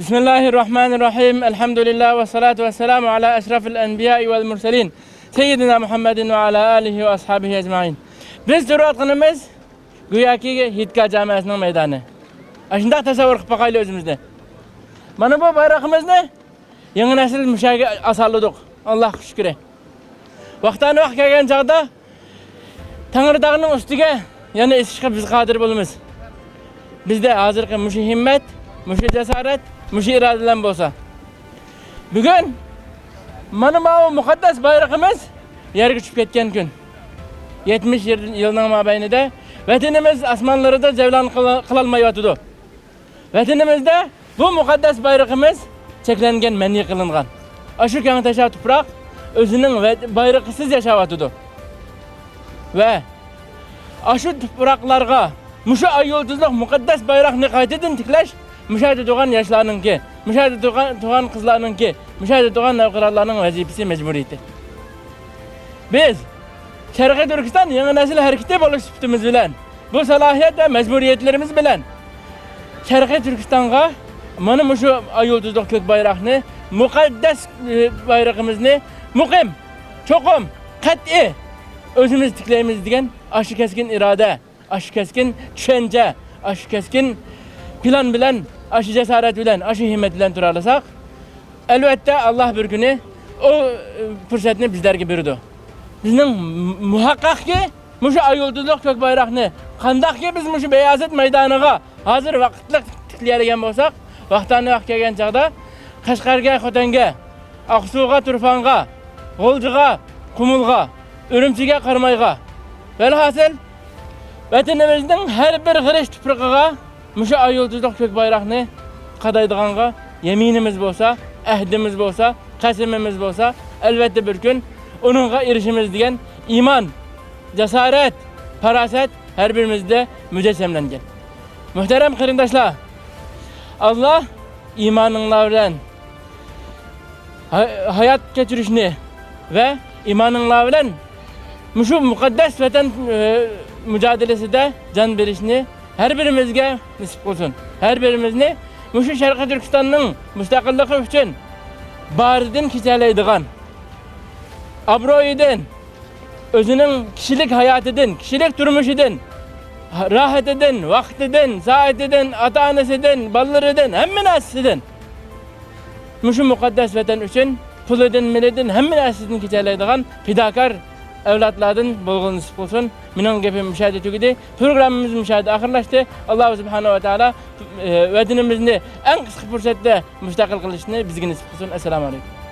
Bismillahirrahmanirrahim. Elhamdülillah ve salatu ve selamu ala eşrafil enbiya vel murselin. Seyyidina Muhammedin ve ala alihi ve ashabihi ecmaîn. Biz duratqınımız güyaki Hitka Camiasının meydanı. Aşında tasavvur qıp baqaylı özümüzde. Mana bu bayrağımızı yeni nesil müşahiye asalladık. Allah şükür. Vaqtani vaqt kelgan chaqda Tangri dağının üstüge yana esishga biz qodir bo'lamiz. Bizde hozirgi mushu himmat, mushu jasorat, mushu irodalar bo'lsa. Bugun mana bu muqaddas bayrog'imiz yerga tushib ketgan kun. 70 yilning mobaynida vatanimiz osmonlarida javlon qilolmayotdi. Vatanimizda bu muqaddas bayrog'imiz cheklangan, mani qilingan. Ashu kang tasha tuproq o'zining bayrog'isiz yashayotdi. Ve aşı topraklarga muşa ayyulduzluq muqaddas bayraqni qaytadan tiklash müşahede doğan yaşlarınki, müşahede doğan kızlarınki, müşahede doğan navqirallarning vazifesi mecburiyeti. Biz Şərqi Türkistan yeni nesil hareketi buluş sütümüz bilen, bu salahiyet ve mecburiyetlerimiz bilen Şərqi Türkistan'a mana muşu ayyulduzluq kök bayraqni, muqaddas bayrağımızı muqim, çoqum, qat'i özümüz tikleyimiz degan aşı keskin irade, aşı keskin düşünce, aşı keskin plan bilen, aşı cesaret bilen, aşı himmet bilen turalasak, elbette Allah bir günü o fırsatını bizlerge berdi. Bizning muhakkak ki muşu ayyulduzluq kök bayraqni qandaq ki biz muşu Beyazıt meydaniga hazır vaqtliq tikleyadigan bo'lsak, vaqtani vaqt kelgan chaqda Qashqarga, Xotanga, Aqsuga, Turfanga, G'o'ljiga, Qumulga, Ürümçiga, Qarmayga. Velhasıl vatanimizning her bir g'irish tuprog'iga mushu ayyulduzluq kök bayraqni qadaydiganga yeminimiz bo'lsa, ahdimiz bo'lsa, qasamimiz bo'lsa, albatta bir kun onunğa erişimiz degan iman, jasorat, farasat her birimizde mücessemlengen. Muhterem qarindoshlar, Allah imaninglar bilan hayat kechirishni ve imaninglar bilan muşu mukaddes vatan mücadelesinde can verişini her birimizge nasip olsun. Her birimizni muşu Şərqi Türkistan'ın müstakilliği üçün baridin keçeleydiğen, abroyidin, özünün kişilik hayatıdın, kişilik durmuşidin, rahatidin, vaktidin, saatidin, ata-anasıdin, ballarıdin, hemmin asisidin. Muşu mukaddes vatan üçün pulidin, milidin, hemmin asisidin keçeleydiğen fidakar evlatlardan bolğun nasip olsun. Mening gepim müşahede tugidi. Programımız müşahede ahirlaştı. Allah subhanahu ve taala vatanimizni en qisqa fursatda mustaqil qilishni bizga nasib qilsin. Assalomu alaykum.